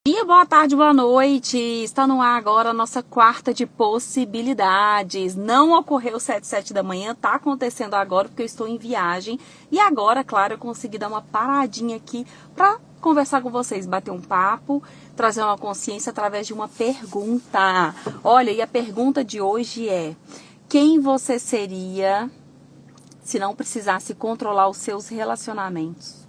Dia, boa tarde, boa noite. Está no ar agora a nossa quarta de possibilidades. Não ocorreu 7 da manhã, tá acontecendo agora porque eu estou em viagem. E agora, claro, eu consegui dar uma paradinha aqui para conversar com vocês, bater um papo, trazer uma consciência através de uma pergunta. Olha, e a pergunta de hoje é: quem você seria se não precisasse controlar os seus relacionamentos?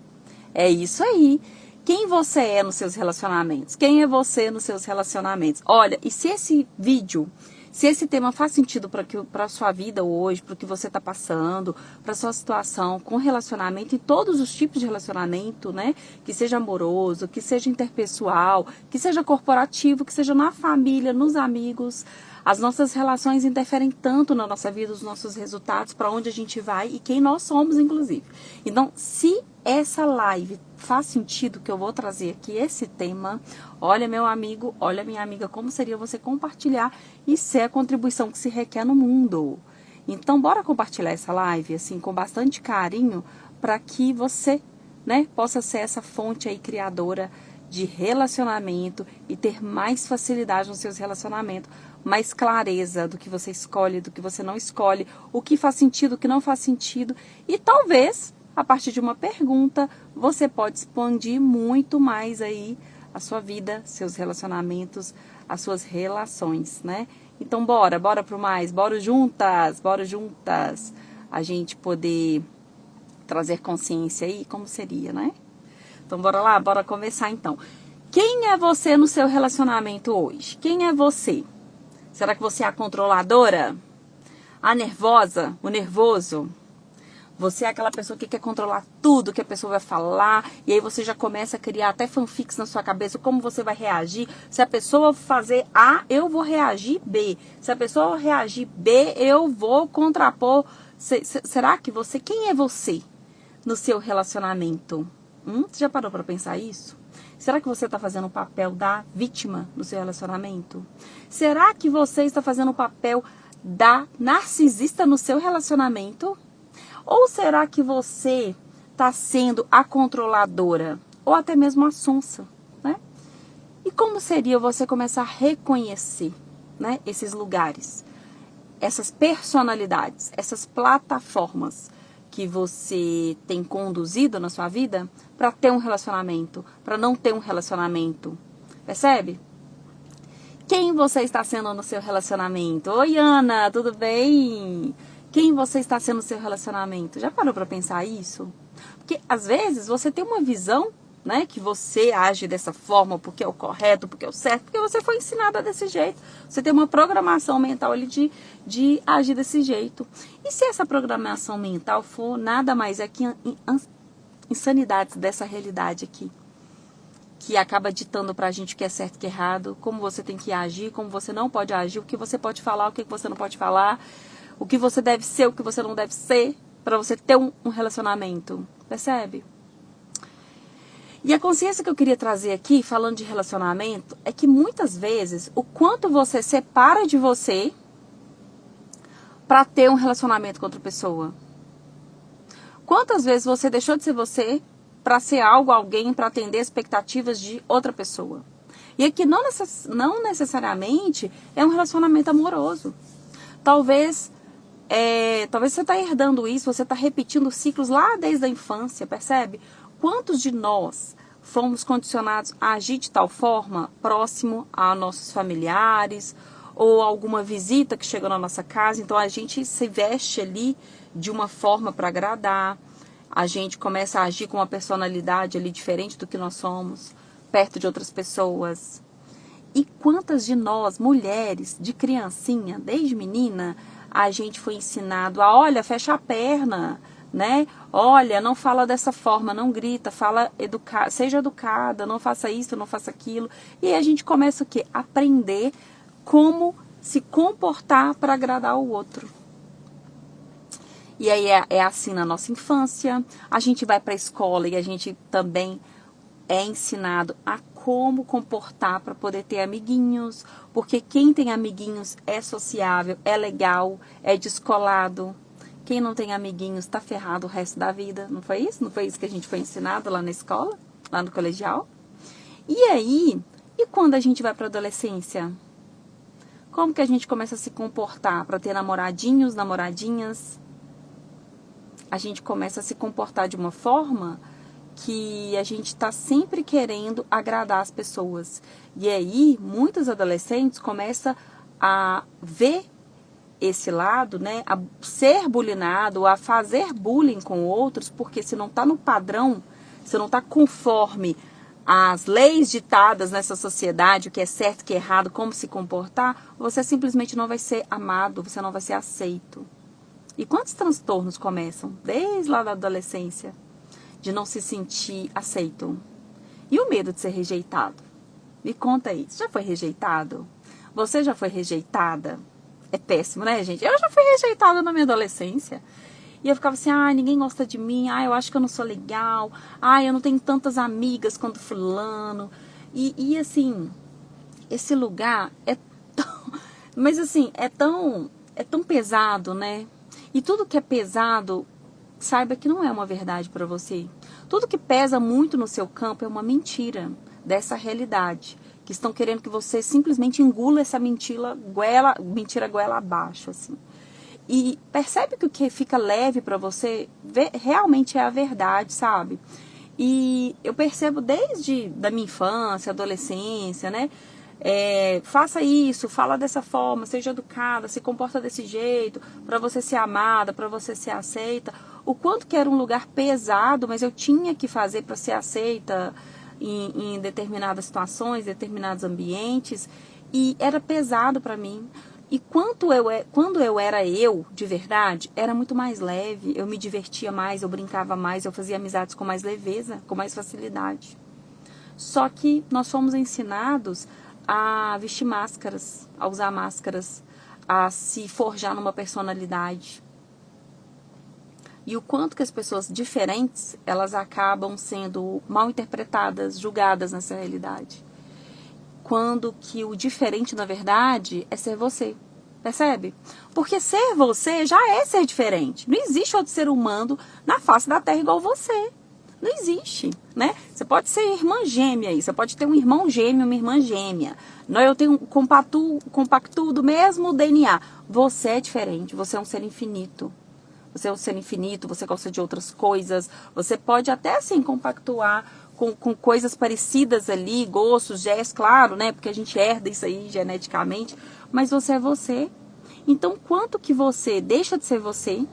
É isso aí. Quem você é nos seus relacionamentos? Quem é você nos seus relacionamentos? Olha, e se esse vídeo, se esse tema faz sentido para a sua vida hoje, para o que você está passando, para a sua situação com relacionamento, e todos os tipos de relacionamento, né? Que seja amoroso, que seja interpessoal, que seja corporativo, que seja na família, nos amigos. As nossas relações interferem tanto na nossa vida, os nossos resultados, para onde a gente vai e quem nós somos, inclusive. Então, se essa live faz sentido que eu vou trazer aqui esse tema, olha meu amigo, olha minha amiga, como seria você compartilhar e ser a contribuição que se requer no mundo. Então, bora compartilhar essa live, assim, com bastante carinho, para que você, né, possa ser essa fonte aí criadora de relacionamento e ter mais facilidade nos seus relacionamentos, mais clareza do que você escolhe, do que você não escolhe, o que faz sentido, o que não faz sentido. E talvez, a partir de uma pergunta, você pode expandir muito mais aí a sua vida, seus relacionamentos, as suas relações, né? Então bora pro mais, bora juntas, a gente poder trazer consciência aí, como seria, né? Então bora lá, bora começar então. Quem é você no seu relacionamento hoje? Quem é você? Será que você é a controladora? A nervosa? O nervoso? Você é aquela pessoa que quer controlar tudo que a pessoa vai falar, e aí você já começa a criar até fanfics na sua cabeça, como você vai reagir. Se a pessoa fazer A, eu vou reagir B. Se a pessoa reagir B, eu vou contrapor. Será que você... Quem é você no seu relacionamento? Você já parou para pensar isso? Será que você está fazendo o papel da vítima no seu relacionamento? Será que você está fazendo o papel da narcisista no seu relacionamento? Ou será que você está sendo a controladora? Ou até mesmo a sonsa, né? E como seria você começar a reconhecer, né, esses lugares, essas personalidades, essas plataformas que você tem conduzido na sua vida para ter um relacionamento, para não ter um relacionamento? Percebe? Quem você está sendo no seu relacionamento? Oi, Ana, tudo bem? Quem você está sendo no seu relacionamento? Já parou para pensar isso? Porque às vezes você tem uma visão, né, que você age dessa forma porque é o correto, porque é o certo, porque você foi ensinada desse jeito. Você tem uma programação mental ali de agir desse jeito. E se essa programação mental for nada mais é que insanidades dessa realidade aqui, que acaba ditando pra gente o que é certo e o que é errado, como você tem que agir, como você não pode agir, o que você pode falar, o que você não pode falar, o que você deve ser, o que você não deve ser, para você ter um relacionamento. Percebe? E a consciência que eu queria trazer aqui, falando de relacionamento, é que muitas vezes o quanto você separa de você para ter um relacionamento com outra pessoa. Quantas vezes você deixou de ser você para ser algo, alguém, para atender expectativas de outra pessoa. E aqui não necessariamente é um relacionamento amoroso. Talvez você está herdando isso, você está repetindo ciclos lá desde a infância, percebe? Quantos de nós fomos condicionados a agir de tal forma próximo a nossos familiares ou alguma visita que chegou na nossa casa? Então a gente se veste ali de uma forma para agradar, a gente começa a agir com uma personalidade ali diferente do que nós somos, perto de outras pessoas. E quantas de nós, mulheres, de criancinha, desde menina, a gente foi ensinado a, olha, fecha a perna, né? Olha, não fala dessa forma, não grita, seja educada, não faça isso, não faça aquilo. E aí a gente começa o quê? Aprender como se comportar para agradar o outro. E aí é assim na nossa infância, a gente vai para a escola e a gente também é ensinado a como comportar para poder ter amiguinhos, porque quem tem amiguinhos é sociável, é legal, é descolado. Quem não tem amiguinhos tá ferrado o resto da vida, não foi isso? Não foi isso que a gente foi ensinado lá na escola, lá no colegial? E aí, quando a gente vai para a adolescência? Como que a gente começa a se comportar para ter namoradinhos, namoradinhas? A gente começa a se comportar de uma forma que a gente está sempre querendo agradar as pessoas. E aí, muitos adolescentes começam a ver esse lado, né, a ser bulinado, a fazer bullying com outros, porque se não está no padrão, se não está conforme as leis ditadas nessa sociedade, o que é certo, o que é errado, como se comportar, você simplesmente não vai ser amado, você não vai ser aceito. E quantos transtornos começam desde lá da adolescência de não se sentir aceito? E o medo de ser rejeitado? Me conta aí, você já foi rejeitado? Você já foi rejeitada? É péssimo, né, gente? Eu já fui rejeitada na minha adolescência. E eu ficava assim, ninguém gosta de mim, eu acho que eu não sou legal, eu não tenho tantas amigas quanto fulano. E assim, esse lugar é tão... Mas assim, é tão pesado, né? E tudo que é pesado, saiba que não é uma verdade para você. Tudo que pesa muito no seu campo é uma mentira dessa realidade. Que estão querendo que você simplesmente engula essa mentira goela abaixo, assim. E percebe que o que fica leve para você realmente é a verdade, sabe? E eu percebo desde da minha infância, adolescência, né? Faça isso, fala dessa forma, seja educada, se comporta desse jeito, para você ser amada, para você ser aceita. O quanto que era um lugar pesado, mas eu tinha que fazer para ser aceita em determinadas situações, determinados ambientes, e era pesado para mim. E quando eu era eu, de verdade, era muito mais leve, eu me divertia mais, eu brincava mais, eu fazia amizades com mais leveza, com mais facilidade. Só que nós fomos ensinados a vestir máscaras, a usar máscaras, a se forjar numa personalidade. E o quanto que as pessoas diferentes, elas acabam sendo mal interpretadas, julgadas nessa realidade. Quando que o diferente, na verdade, é ser você. Percebe? Porque ser você já é ser diferente. Não existe outro ser humano na face da Terra igual você. Não existe, né? Você pode ser irmã gêmea aí, você pode ter um irmão gêmeo, uma irmã gêmea. Eu tenho compacto do mesmo DNA. Você é diferente, você é um ser infinito. Você é um ser infinito, você gosta de outras coisas. Você pode até, assim, compactuar com coisas parecidas ali, gostos, gestos, claro, né? Porque a gente herda isso aí geneticamente. Mas você é você. Então, quanto que você deixa de ser você,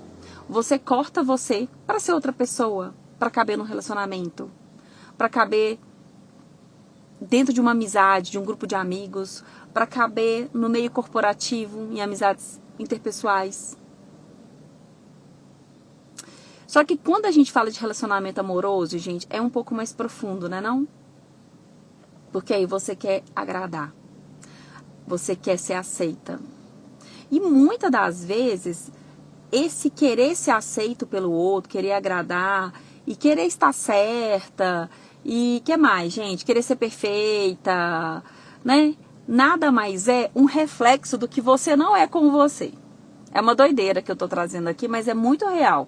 você corta você para ser outra pessoa, para caber no relacionamento, para caber dentro de uma amizade, de um grupo de amigos, para caber no meio corporativo, em amizades interpessoais. Só que quando a gente fala de relacionamento amoroso, gente, é um pouco mais profundo, né, não? Porque aí você quer agradar. Você quer ser aceita. E muitas das vezes, esse querer ser aceito pelo outro, querer agradar, e querer estar certa, e que mais, gente? Querer ser perfeita, né? Nada mais é um reflexo do que você não é como você. É uma doideira que eu tô trazendo aqui, mas é muito real.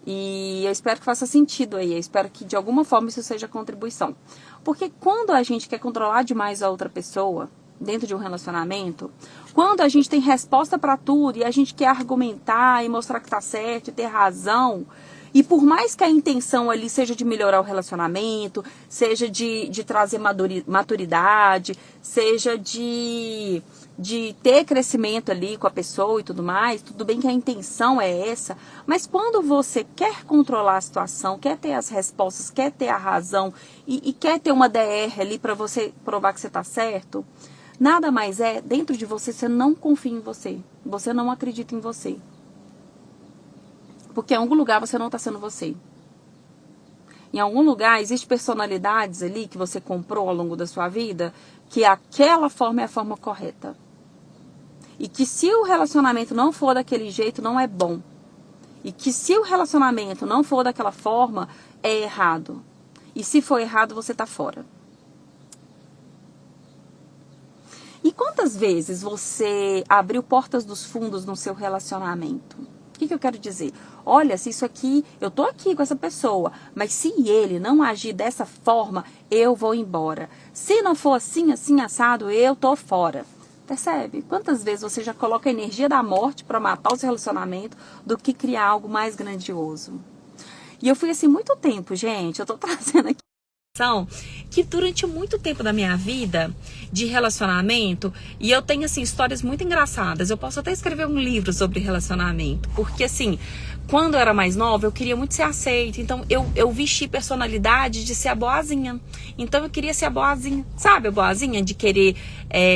E eu espero que faça sentido aí, eu espero que de alguma forma isso seja contribuição. Porque quando a gente quer controlar demais a outra pessoa, dentro de um relacionamento, quando a gente tem resposta para tudo e a gente quer argumentar e mostrar que tá certo e ter razão, e por mais que a intenção ali seja de melhorar o relacionamento, seja de trazer maturidade, seja de ter crescimento ali com a pessoa e tudo mais, tudo bem que a intenção é essa, mas quando você quer controlar a situação, quer ter as respostas, quer ter a razão e quer ter uma DR ali para você provar que você está certo, nada mais é, dentro de você, você não confia em você, você não acredita em você. Porque em algum lugar você não está sendo você. Em algum lugar existem personalidades ali que você comprou ao longo da sua vida, que aquela forma é a forma correta. E que se o relacionamento não for daquele jeito, não é bom. E que se o relacionamento não for daquela forma, é errado. E se for errado, você está fora. E quantas vezes você abriu portas dos fundos no seu relacionamento? O que eu quero dizer? Olha, se isso aqui, eu tô aqui com essa pessoa, mas se ele não agir dessa forma, eu vou embora. Se não for assim, assim, assado, eu tô fora. Percebe? Quantas vezes você já coloca a energia da morte para matar o seu relacionamento do que criar algo mais grandioso? E eu fui assim muito tempo, gente, eu tô trazendo aqui que durante muito tempo da minha vida de relacionamento, e eu tenho assim histórias muito engraçadas, eu posso até escrever um livro sobre relacionamento, porque assim, quando eu era mais nova, eu queria muito ser aceita, então eu vesti personalidade de ser a boazinha, então eu queria ser a boazinha, sabe a boazinha? De querer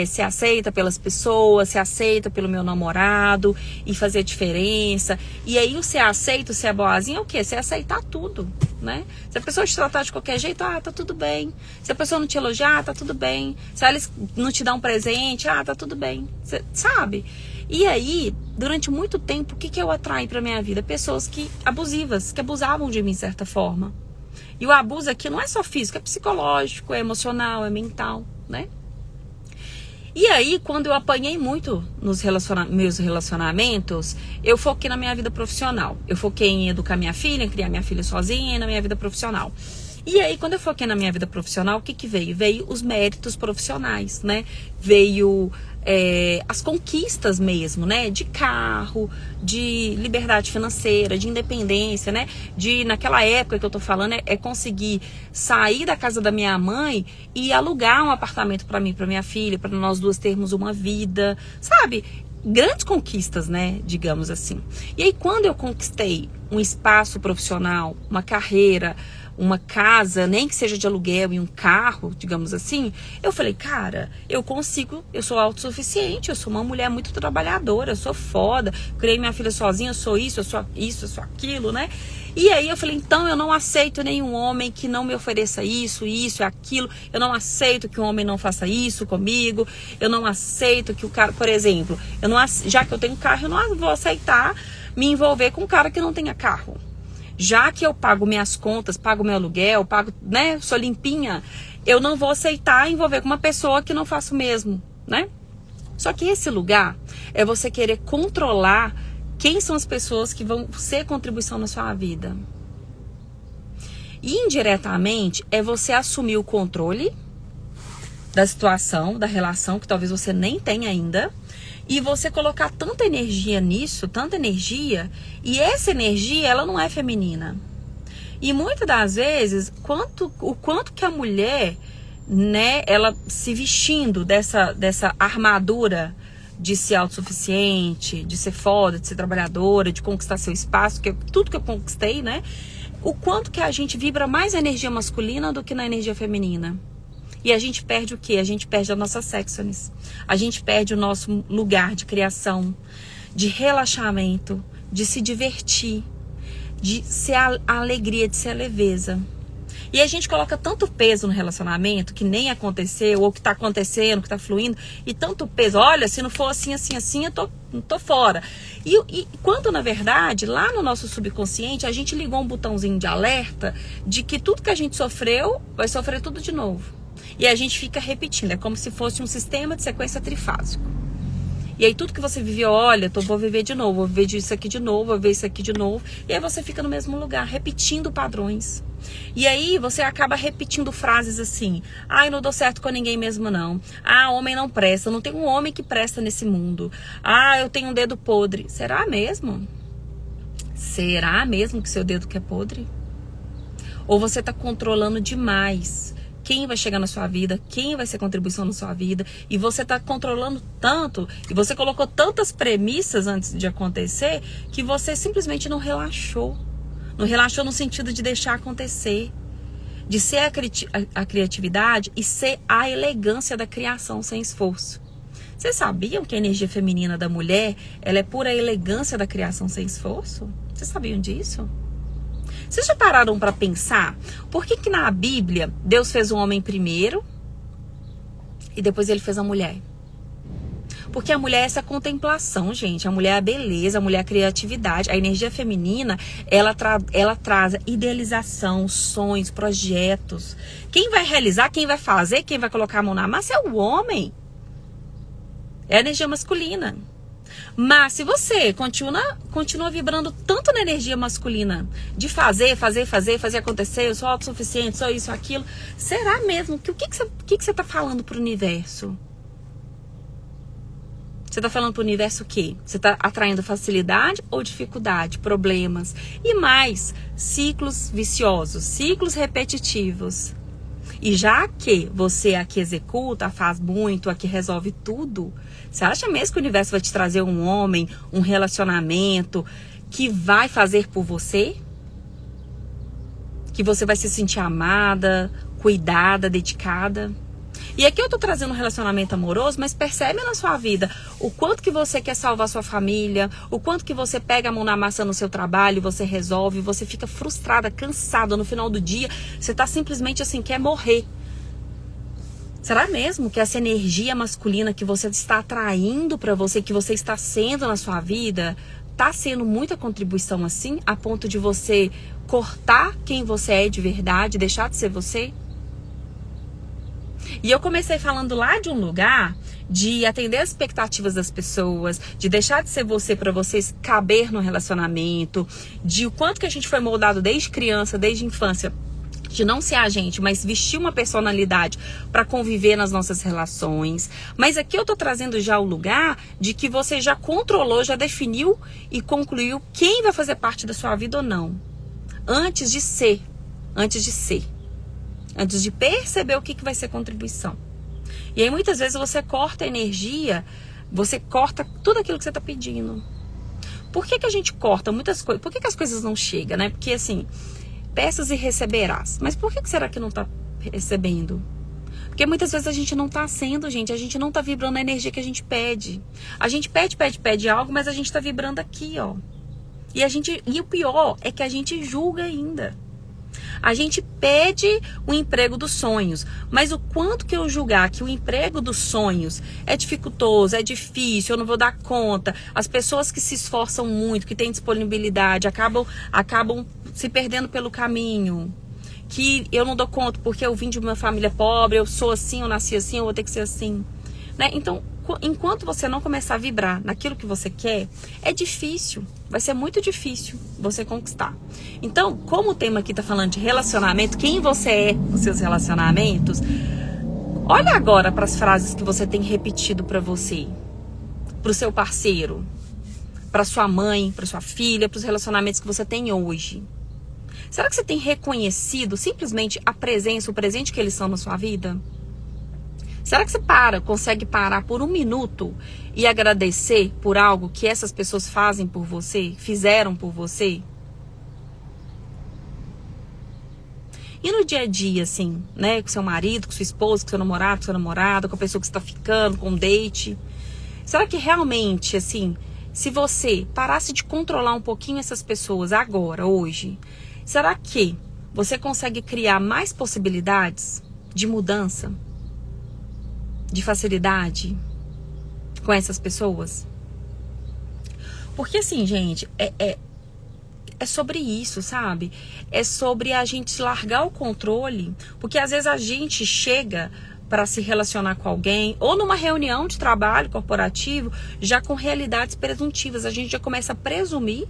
ser aceita pelas pessoas, ser aceita pelo meu namorado e fazer a diferença, e aí o ser aceito, ser a boazinha é o quê? Ser aceitar tudo, né? Se a pessoa te tratar de qualquer jeito, tá tudo bem. Se a pessoa não te elogiar, tá tudo bem. Se ela não te dá um presente, tá tudo bem. Cê, sabe? E aí, durante muito tempo, o que eu atraí pra minha vida? Pessoas abusivas, que abusavam de mim de certa forma. E o abuso aqui não é só físico, é psicológico, é emocional, é mental, né? E aí, quando eu apanhei muito nos meus relacionamentos, eu foquei na minha vida profissional. Eu foquei em educar minha filha, em criar minha filha sozinha e na minha vida profissional. E aí, quando eu foquei na minha vida profissional, o que veio? Veio os méritos profissionais, né? Veio as conquistas mesmo, né? De carro, de liberdade financeira, de independência, né? Naquela época que eu tô falando, conseguir sair da casa da minha mãe e alugar um apartamento para mim, para minha filha, para nós duas termos uma vida, sabe? Grandes conquistas, né? Digamos assim. E aí, quando eu conquistei um espaço profissional, uma carreira, uma casa, nem que seja de aluguel, e um carro, digamos assim, eu falei, cara, eu consigo, eu sou autossuficiente, eu sou uma mulher muito trabalhadora, eu sou foda, criei minha filha sozinha, eu sou isso, eu sou aquilo, né? E aí eu falei, então eu não aceito nenhum homem que não me ofereça isso e aquilo, eu não aceito que um homem não faça isso comigo, eu não aceito que o cara, por exemplo, já que eu tenho carro, eu não vou aceitar me envolver com um cara que não tenha carro. Já que eu pago minhas contas, pago meu aluguel, né, sou limpinha, eu não vou aceitar envolver com uma pessoa que não faça o mesmo, né? Só que esse lugar é você querer controlar quem são as pessoas que vão ser contribuição na sua vida. E indiretamente é você assumir o controle da situação, da relação, que talvez você nem tenha ainda, e você colocar tanta energia nisso, tanta energia, e essa energia, ela não é feminina. E muitas das vezes, o quanto que a mulher, né, ela se vestindo dessa armadura de ser autossuficiente, de ser foda, de ser trabalhadora, de conquistar seu espaço, tudo que eu conquistei, né? O quanto que a gente vibra mais na energia masculina do que na energia feminina. E a gente perde o quê? A gente perde a nossa sexualness. A gente perde o nosso lugar de criação, de relaxamento, de se divertir, de ser a alegria, de ser a leveza. E a gente coloca tanto peso no relacionamento que nem aconteceu, ou que tá acontecendo, que tá fluindo, e tanto peso, olha, se não for assim, eu tô fora. E quando, na verdade, lá no nosso subconsciente, a gente ligou um botãozinho de alerta de que tudo que a gente sofreu, vai sofrer tudo de novo. E a gente fica repetindo, é como se fosse um sistema de sequência trifásico. E aí tudo que você viveu, olha, vou viver de novo, vou viver isso aqui de novo, vou viver isso aqui de novo. E aí você fica no mesmo lugar, repetindo padrões. E aí você acaba repetindo frases assim, não dou certo com ninguém mesmo não. Homem não presta, não tem um homem que presta nesse mundo. Eu tenho um dedo podre. Será mesmo? Será mesmo que seu dedo que é podre? Ou você está controlando demais quem vai chegar na sua vida, quem vai ser contribuição na sua vida, e você está controlando tanto, e você colocou tantas premissas antes de acontecer, que você simplesmente não relaxou. Não relaxou no sentido de deixar acontecer, de ser a criatividade e ser a elegância da criação sem esforço. Vocês sabiam que a energia feminina da mulher, ela é pura elegância da criação sem esforço? Vocês sabiam disso? Vocês já pararam para pensar por que na Bíblia Deus fez o homem primeiro e depois ele fez a mulher? Porque a mulher é essa contemplação, gente. A mulher é a beleza, a mulher é a criatividade. A energia feminina, ela traz idealização, sonhos, projetos. Quem vai realizar, quem vai fazer, quem vai colocar a mão na massa é o homem. É a energia masculina. Mas se você continua vibrando tanto na energia masculina, de fazer acontecer, eu sou autossuficiente, sou isso, aquilo, será mesmo que o que você está falando para o universo? Você está falando para o universo o quê? Você está atraindo facilidade ou dificuldade, problemas e mais ciclos viciosos, ciclos repetitivos. E já que você aqui executa, faz muito, aqui resolve tudo, você acha mesmo que o universo vai te trazer um homem, um relacionamento que vai fazer por você? Que você vai se sentir amada, cuidada, dedicada? E aqui eu tô trazendo um relacionamento amoroso, mas percebe na sua vida o quanto que você quer salvar sua família, o quanto que você pega a mão na massa no seu trabalho, você resolve, você fica frustrada, cansada, no final do dia você tá simplesmente assim, quer morrer. Será mesmo que essa energia masculina que você está atraindo para você, que você está sendo na sua vida, tá sendo muita contribuição assim, a ponto de você cortar quem você é de verdade, deixar de ser você? E eu comecei falando lá de um lugar de atender as expectativas das pessoas, de deixar de ser você para vocês caber no relacionamento, de o quanto que a gente foi moldado desde criança, desde infância, de não ser a gente, mas vestir uma personalidade para conviver nas nossas relações. Mas aqui eu tô trazendo já o lugar de que você já controlou, já definiu e concluiu quem vai fazer parte da sua vida ou não. Antes de perceber o que vai ser contribuição. E aí muitas vezes você corta a energia, você corta tudo aquilo que você está pedindo. Por que a gente corta muitas coisas? Por que as coisas não chegam, né? Porque assim, peças e receberás. Mas por que será que não está recebendo? Porque muitas vezes a gente não está sendo, gente. A gente não está vibrando a energia que a gente pede. A gente pede algo, mas a gente está vibrando aqui, ó. E o pior é que a gente julga ainda. A gente pede o emprego dos sonhos, mas o quanto que eu julgar que o emprego dos sonhos é dificultoso, é difícil, eu não vou dar conta. As pessoas que se esforçam muito, que têm disponibilidade, acabam se perdendo pelo caminho. Que eu não dou conta porque eu vim de uma família pobre, eu sou assim, eu nasci assim, eu vou ter que ser assim. Né? Então, enquanto você não começar a vibrar naquilo que você quer, é difícil. Vai ser muito difícil você conquistar. Então, como o tema aqui tá falando de relacionamento, quem você é nos seus relacionamentos, olha agora para as frases que você tem repetido para você, para o seu parceiro, para sua mãe, para sua filha, para os relacionamentos que você tem hoje. Será que você tem reconhecido simplesmente a presença, o presente que eles são na sua vida? Será que você consegue parar por um minuto e agradecer por algo que essas pessoas fazem por você, fizeram por você? E no dia a dia, assim, né, com seu marido, com sua esposa, com seu namorado, com sua namorada, com a pessoa que você está ficando, com um date? Será que realmente, assim, se você parasse de controlar um pouquinho essas pessoas agora, hoje, será que você consegue criar mais possibilidades de mudança? De facilidade com essas pessoas? Porque assim, gente, é sobre isso, sabe? É sobre a gente largar o controle, porque às vezes a gente chega para se relacionar com alguém, ou numa reunião de trabalho corporativo, já com realidades presuntivas. A gente já começa a presumir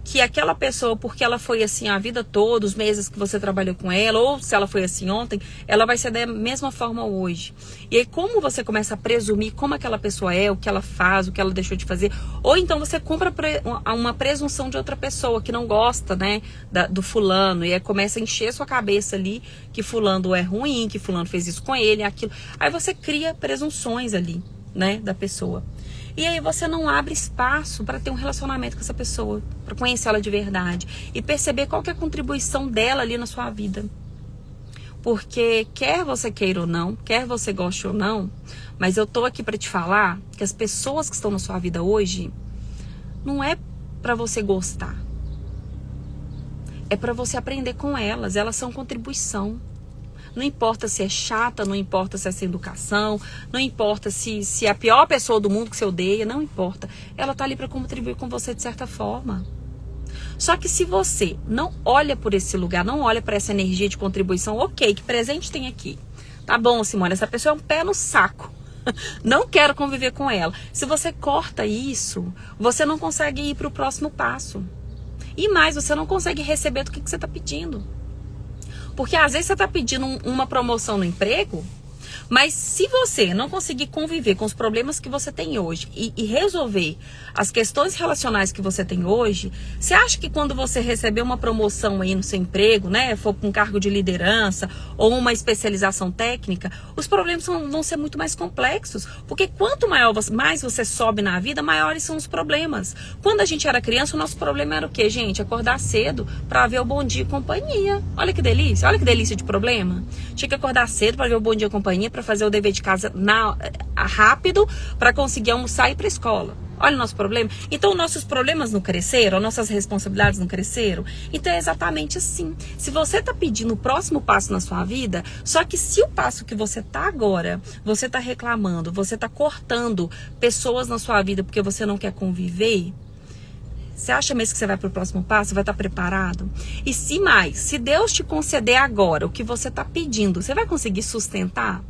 que aquela pessoa, porque ela foi assim a vida toda, os meses que você trabalhou com ela, ou se ela foi assim ontem, ela vai ser da mesma forma hoje. E aí, como você começa a presumir como aquela pessoa é, o que ela faz, o que ela deixou de fazer, ou então você compra uma presunção de outra pessoa que não gosta, né, do fulano, e aí começa a encher sua cabeça ali que fulano é ruim, que fulano fez isso com ele, aquilo. Aí você cria presunções ali, né, da pessoa. E aí você não abre espaço para ter um relacionamento com essa pessoa, para conhecer ela de verdade e perceber qual que é a contribuição dela ali na sua vida. Porque quer você queira ou não, quer você goste ou não, mas eu tô aqui para te falar que as pessoas que estão na sua vida hoje não é para você gostar. É para você aprender com elas, elas são contribuição. Não importa se é chata, não importa se é sem educação, não importa se é a pior pessoa do mundo que você odeia, não importa. Ela tá ali para contribuir com você de certa forma. Só que se você não olha por esse lugar, não olha para essa energia de contribuição, ok, que presente tem aqui? Tá bom, Simone, essa pessoa é um pé no saco. Não quero conviver com ela. Se você corta isso, você não consegue ir para o próximo passo. E mais, você não consegue receber do que você está pedindo. Porque às vezes você está pedindo uma promoção no emprego, mas se você não conseguir conviver com os problemas que você tem hoje e resolver as questões relacionais que você tem hoje, você acha que quando você receber uma promoção aí no seu emprego, né, for para um cargo de liderança ou uma especialização técnica, os problemas vão ser muito mais complexos? Porque quanto mais você sobe na vida, maiores são os problemas. Quando a gente era criança, o nosso problema era o quê, gente? Acordar cedo para ver o Bom Dia e Companhia. Olha que delícia de problema. Tinha que acordar cedo para ver o Bom Dia e Companhia, para fazer o dever de casa rápido, para conseguir almoçar e ir para a escola. Olha o nosso problema. Então, nossos problemas não cresceram, nossas responsabilidades não cresceram. Então, é exatamente assim. Se você está pedindo o próximo passo na sua vida, só que se o passo que você está agora, você está reclamando, você está cortando pessoas na sua vida porque você não quer conviver, você acha mesmo que você vai para o próximo passo? Vai estar preparado? E se Deus te conceder agora o que você está pedindo, você vai conseguir sustentar?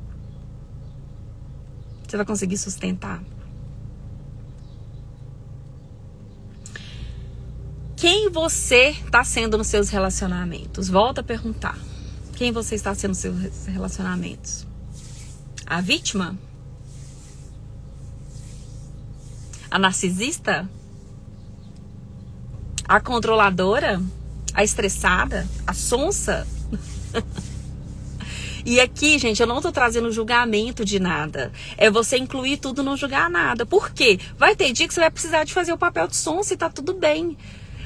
Você vai conseguir sustentar? Quem você está sendo nos seus relacionamentos? Volta a perguntar. Quem você está sendo nos seus relacionamentos? A vítima? A narcisista? A controladora? A estressada? A sonsa? E aqui, gente, eu não tô trazendo julgamento de nada. É você incluir tudo, não julgar nada. Por quê? Vai ter dia que você vai precisar de fazer o papel de sonsa e tá tudo bem.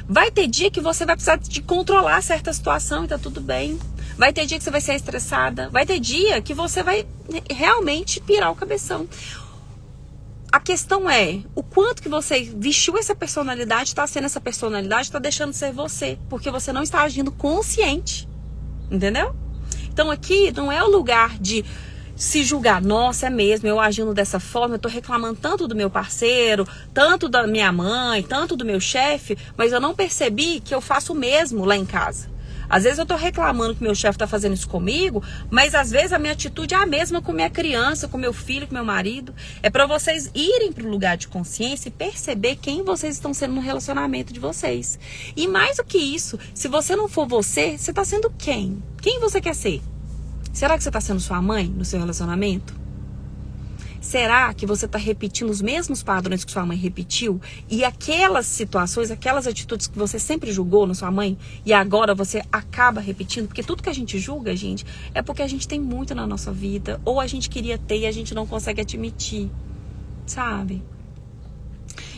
Vai ter dia que você vai precisar de controlar certa situação e tá tudo bem. Vai ter dia que você vai ser estressada. Vai ter dia que você vai realmente pirar o cabeção. A questão é, o quanto que você vestiu essa personalidade, tá sendo essa personalidade, tá deixando de ser você. Porque você não está agindo consciente. Entendeu? Então aqui não é o lugar de se julgar. Nossa, é mesmo, eu agindo dessa forma, eu tô reclamando tanto do meu parceiro, tanto da minha mãe, tanto do meu chefe, mas eu não percebi que eu faço o mesmo lá em casa. Às vezes eu tô reclamando que meu chefe tá fazendo isso comigo, mas às vezes a minha atitude é a mesma com minha criança, com meu filho, com meu marido. É para vocês irem pro lugar de consciência e perceber quem vocês estão sendo no relacionamento de vocês. E mais do que isso, se você não for você, você tá sendo quem? Quem você quer ser? Será que você está sendo sua mãe no seu relacionamento? Será que você está repetindo os mesmos padrões que sua mãe repetiu? E aquelas situações, aquelas atitudes que você sempre julgou na sua mãe, e agora você acaba repetindo? Porque tudo que a gente julga, gente, é porque a gente tem muito na nossa vida, ou a gente queria ter e a gente não consegue admitir, sabe?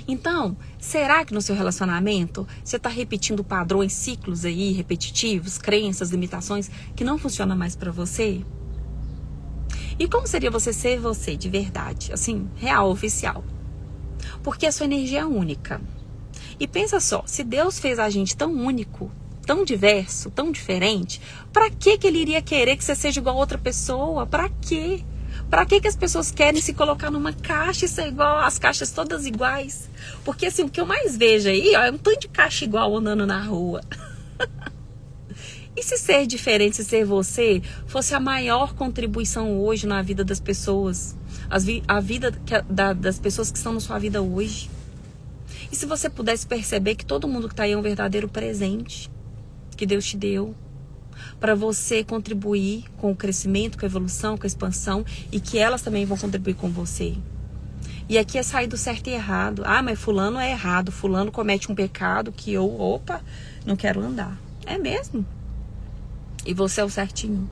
Então, será que no seu relacionamento você está repetindo padrões, ciclos aí, repetitivos, crenças, limitações que não funcionam mais para você? E como seria você ser você de verdade, assim, real, oficial? Porque a sua energia é única. E pensa só, se Deus fez a gente tão único, tão diverso, tão diferente, para que ele iria querer que você seja igual a outra pessoa? Para quê? Para que as pessoas querem se colocar numa caixa e ser igual, as caixas todas iguais? Porque assim, o que eu mais vejo aí, ó, é um tanto de caixa igual andando na rua. E se ser diferente, se ser você, fosse a maior contribuição hoje na vida das pessoas? A vida das pessoas que estão na sua vida hoje? E se você pudesse perceber que todo mundo que está aí é um verdadeiro presente que Deus te deu, para você contribuir com o crescimento, com a evolução, com a expansão, e que elas também vão contribuir com você. E aqui é sair do certo e errado. Ah, mas fulano é errado, fulano comete um pecado que eu, não quero andar. É mesmo? E você é o certinho.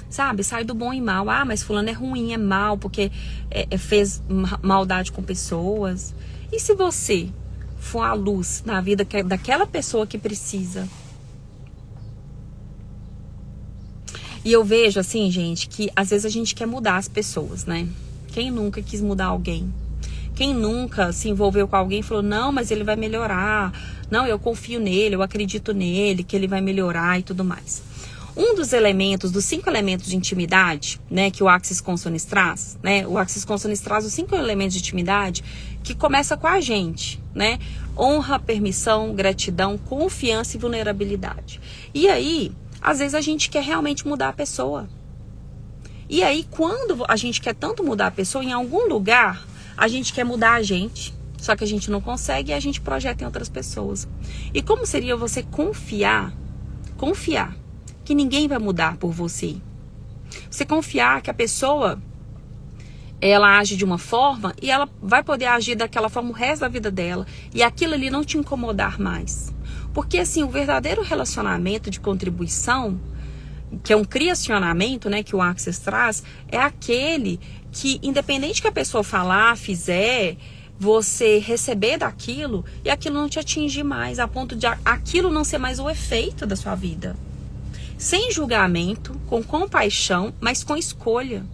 Sabe? Sai do bom e mal. Ah, mas fulano é ruim, é mal, porque fez maldade com pessoas. E se você for a luz na vida daquela pessoa que precisa? E eu vejo assim, gente, que às vezes a gente quer mudar as pessoas, né? Quem nunca quis mudar alguém? Quem nunca se envolveu com alguém e falou, não, mas ele vai melhorar. Não, eu confio nele, eu acredito nele, que ele vai melhorar e tudo mais. Um dos 5 elementos de intimidade, né, que o Axis Consonance traz, né? O Axis Consonance traz os 5 elementos de intimidade que começa com a gente, né? Honra, permissão, gratidão, confiança e vulnerabilidade. E aí, às vezes a gente quer realmente mudar a pessoa. E aí, quando a gente quer tanto mudar a pessoa, em algum lugar, a gente quer mudar a gente. Só que a gente não consegue e a gente projeta em outras pessoas. E como seria você confiar que ninguém vai mudar por você? Você confiar que a pessoa, ela age de uma forma e ela vai poder agir daquela forma o resto da vida dela. E aquilo ali não te incomodar mais. Porque assim, o verdadeiro relacionamento de contribuição, que é um criacionamento, né, que o Access traz, é aquele que, independente que a pessoa falar, fizer, você receber daquilo e aquilo não te atingir mais, a ponto de aquilo não ser mais o efeito da sua vida. Sem julgamento, com compaixão, mas com escolha.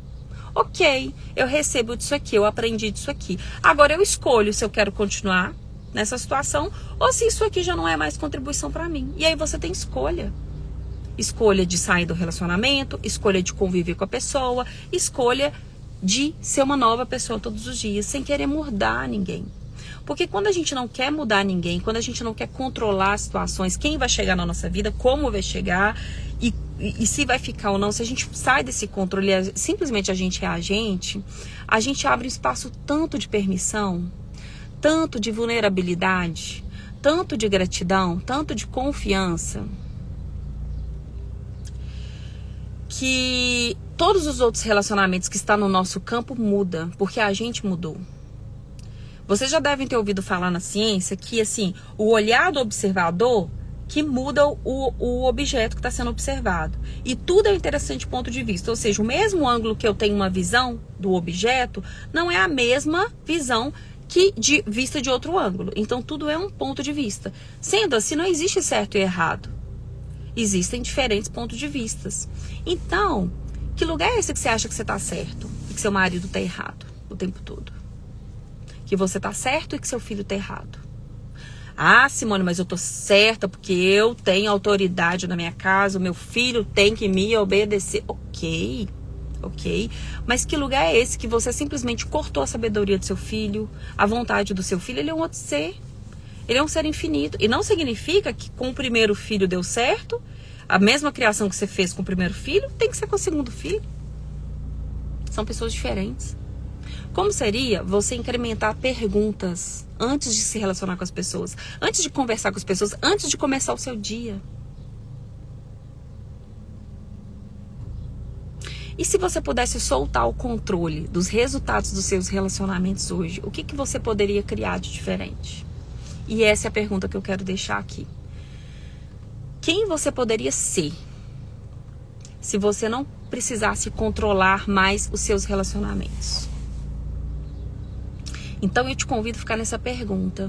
Ok, eu recebo disso aqui, eu aprendi disso aqui. Agora eu escolho se eu quero continuar nessa situação ou se isso aqui já não é mais contribuição para mim. E aí você tem escolha. Escolha de sair do relacionamento, escolha de conviver com a pessoa, escolha de ser uma nova pessoa todos os dias, sem querer mudar ninguém. Porque quando a gente não quer mudar ninguém, quando a gente não quer controlar as situações, quem vai chegar na nossa vida, como vai chegar e se vai ficar ou não, se a gente sai desse controle, simplesmente a gente abre um espaço tanto de permissão, tanto de vulnerabilidade, tanto de gratidão, tanto de confiança, que todos os outros relacionamentos que estão no nosso campo mudam, porque a gente mudou. Vocês já devem ter ouvido falar na ciência que, assim, o olhar do observador que muda o objeto que está sendo observado. E tudo é um interessante ponto de vista. Ou seja, o mesmo ângulo que eu tenho uma visão do objeto, não é a mesma visão que vista de outro ângulo. Então, tudo é um ponto de vista. Sendo assim, não existe certo e errado. Existem diferentes pontos de vistas. Então, que lugar é esse que você acha que você está certo e que seu marido está errado o tempo todo? Que você está certo e que seu filho está errado. Ah, Simone, mas eu tô certa porque eu tenho autoridade na minha casa, o meu filho tem que me obedecer. Ok. Mas que lugar é esse que você simplesmente cortou a sabedoria do seu filho, a vontade do seu filho? Ele é um outro ser. Ele é um ser infinito. E não significa que com o primeiro filho deu certo, a mesma criação que você fez com o primeiro filho, tem que ser com o segundo filho. São pessoas diferentes. Como seria você incrementar perguntas antes de se relacionar com as pessoas, antes de conversar com as pessoas, antes de começar o seu dia? E se você pudesse soltar o controle dos resultados dos seus relacionamentos hoje, o que você poderia criar de diferente? E essa é a pergunta que eu quero deixar aqui. Quem você poderia ser se você não precisasse controlar mais os seus relacionamentos? Então eu te convido a ficar nessa pergunta.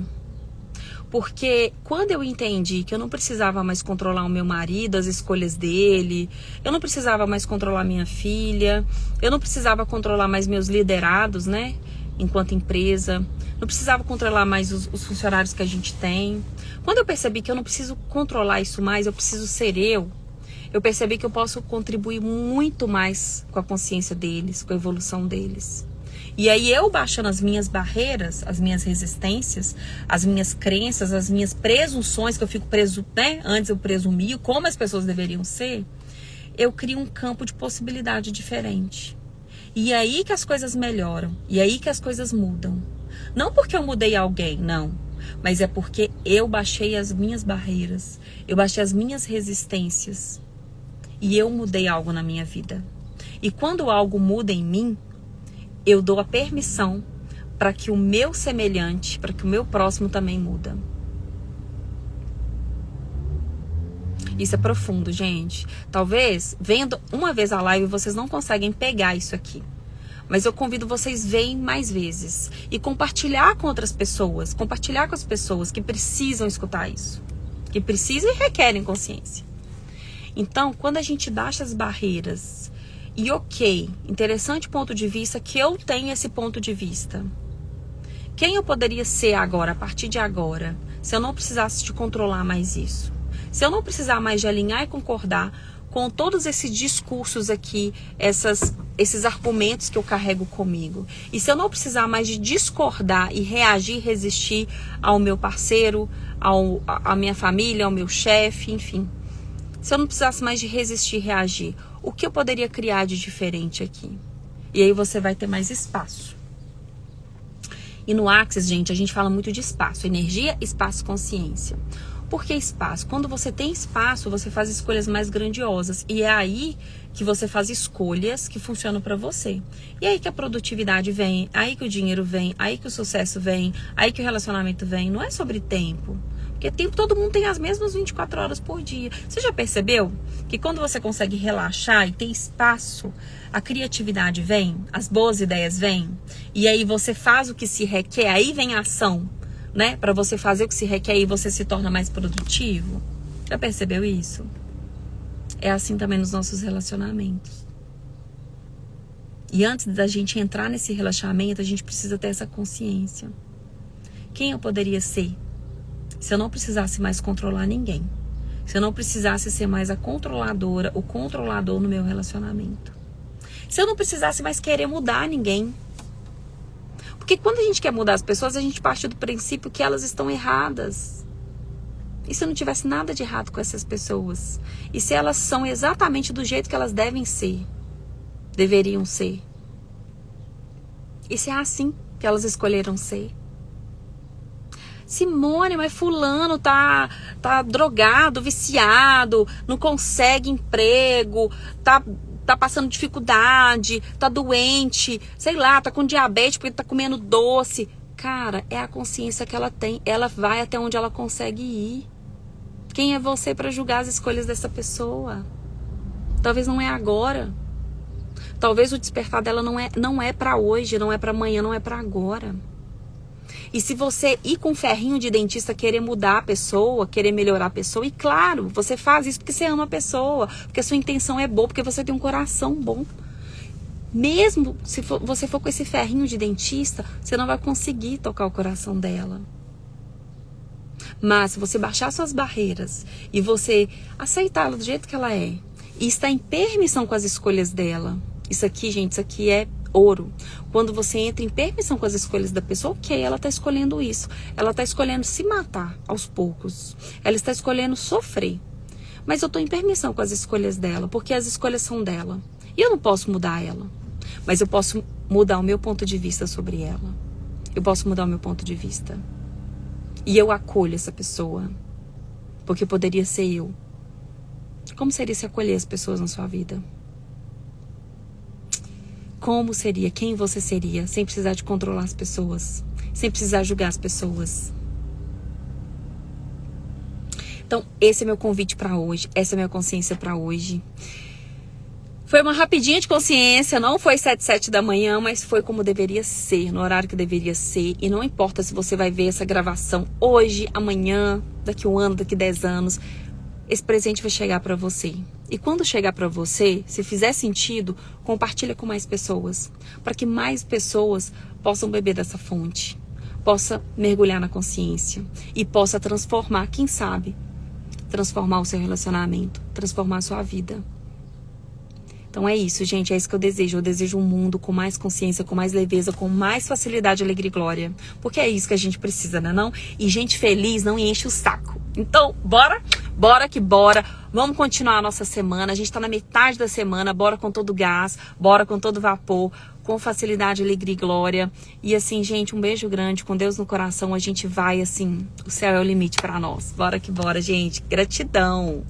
Porque quando eu entendi que eu não precisava mais controlar o meu marido, as escolhas dele, eu não precisava mais controlar minha filha, eu não precisava controlar mais meus liderados, né? Enquanto empresa, não precisava controlar mais os funcionários que a gente tem. Quando eu percebi que eu não preciso controlar isso mais, eu preciso ser eu percebi que eu posso contribuir muito mais com a consciência deles, com a evolução deles. E aí eu baixando as minhas barreiras, as minhas resistências, as minhas crenças, as minhas presunções, que eu fico preso, né? Antes eu presumia como as pessoas deveriam ser, eu crio um campo de possibilidade diferente. E aí que as coisas melhoram, e aí que as coisas mudam. Não porque eu mudei alguém, não. Mas é porque eu baixei as minhas barreiras, eu baixei as minhas resistências. E eu mudei algo na minha vida. E quando algo muda em mim, eu dou a permissão para que o meu semelhante, para que o meu próximo também muda. Isso é profundo, gente. Talvez, vendo uma vez a live, vocês não conseguem pegar isso aqui. Mas eu convido vocês a verem mais vezes. E compartilhar com outras pessoas. Compartilhar com as pessoas que precisam escutar isso. Que precisam e requerem consciência. Então, quando a gente baixa as barreiras... E ok, interessante ponto de vista que eu tenho esse ponto de vista. Quem eu poderia ser agora, a partir de agora, se eu não precisasse de controlar mais isso? Se eu não precisar mais de alinhar e concordar com todos esses discursos aqui, esses argumentos que eu carrego comigo? E se eu não precisar mais de discordar e reagir, resistir ao meu parceiro, à minha família, ao meu chefe, enfim. Se eu não precisasse mais de resistir e reagir, O que eu poderia criar de diferente aqui? E aí você vai ter mais espaço. E no Axis, gente, a gente fala muito de espaço. Energia, espaço, consciência. Por que espaço? Quando você tem espaço, você faz escolhas mais grandiosas. E é aí que você faz escolhas que funcionam para você. E aí que a produtividade vem, aí que o dinheiro vem, aí que o sucesso vem, aí que o relacionamento vem. Não é sobre tempo. Porque tempo, todo mundo tem as mesmas 24 horas por dia. Você já percebeu que quando você consegue relaxar e ter espaço, a criatividade vem, as boas ideias vêm, e aí você faz o que se requer, aí vem a ação, né? Para você fazer o que se requer e você se torna mais produtivo. Já percebeu isso? É assim também nos nossos relacionamentos. E antes da gente entrar nesse relacionamento, a gente precisa ter essa consciência. Quem eu poderia ser se eu não precisasse mais controlar ninguém? Se eu não precisasse ser mais a controladora, o controlador no meu relacionamento? Se eu não precisasse mais querer mudar ninguém? Porque quando a gente quer mudar as pessoas, a gente parte do princípio que elas estão erradas. E se eu não tivesse nada de errado com essas pessoas? E se elas são exatamente do jeito que elas devem ser? Deveriam ser? E se é assim que elas escolheram ser? Simone, mas fulano tá drogado, viciado, não consegue emprego, tá passando dificuldade, tá doente, sei lá, tá com diabetes porque tá comendo doce. Cara, é a consciência que ela tem. Ela vai até onde ela consegue ir. Quem é você para julgar as escolhas dessa pessoa? Talvez não é agora. Talvez o despertar dela não é para hoje, não é para amanhã, não é para agora. E se você ir com um ferrinho de dentista querer mudar a pessoa, querer melhorar a pessoa, e claro, você faz isso porque você ama a pessoa, porque a sua intenção é boa, porque você tem um coração bom. Mesmo se você for com esse ferrinho de dentista, você não vai conseguir tocar o coração dela. Mas se você baixar suas barreiras e você aceitá-la do jeito que ela é, e estar em permissão com as escolhas dela, isso aqui, gente, isso aqui é ouro. Quando você entra em permissão com as escolhas da pessoa, ok, ela está escolhendo isso. Ela está escolhendo se matar aos poucos. Ela está escolhendo sofrer. Mas eu estou em permissão com as escolhas dela, porque as escolhas são dela. E eu não posso mudar ela. Mas eu posso mudar o meu ponto de vista sobre ela. Eu posso mudar o meu ponto de vista. E eu acolho essa pessoa. Porque poderia ser eu. Como seria se acolher as pessoas na sua vida? Como seria? Quem você seria? Sem precisar de controlar as pessoas. Sem precisar julgar as pessoas. Então, esse é meu convite para hoje. Essa é a minha consciência para hoje. Foi uma rapidinha de consciência. Não foi 7 da manhã, mas foi como deveria ser. No horário que deveria ser. E não importa se você vai ver essa gravação hoje, amanhã, daqui 1 ano, daqui 10 anos. Esse presente vai chegar para você. E quando chegar para você, se fizer sentido, compartilha com mais pessoas. Para que mais pessoas possam beber dessa fonte. Possa mergulhar na consciência. E possa transformar, quem sabe, transformar o seu relacionamento. Transformar a sua vida. Então é isso, gente. É isso que eu desejo. Eu desejo um mundo com mais consciência, com mais leveza, com mais facilidade, alegria e glória. Porque é isso que a gente precisa, né não? E gente feliz não enche o saco. Então, bora? Bora que bora. Vamos continuar a nossa semana. A gente tá na metade da semana. Bora com todo gás. Bora com todo vapor. Com facilidade, alegria e glória. E assim, gente, um beijo grande. Com Deus no coração, a gente vai assim. O céu é o limite pra nós. Bora que bora, gente. Gratidão.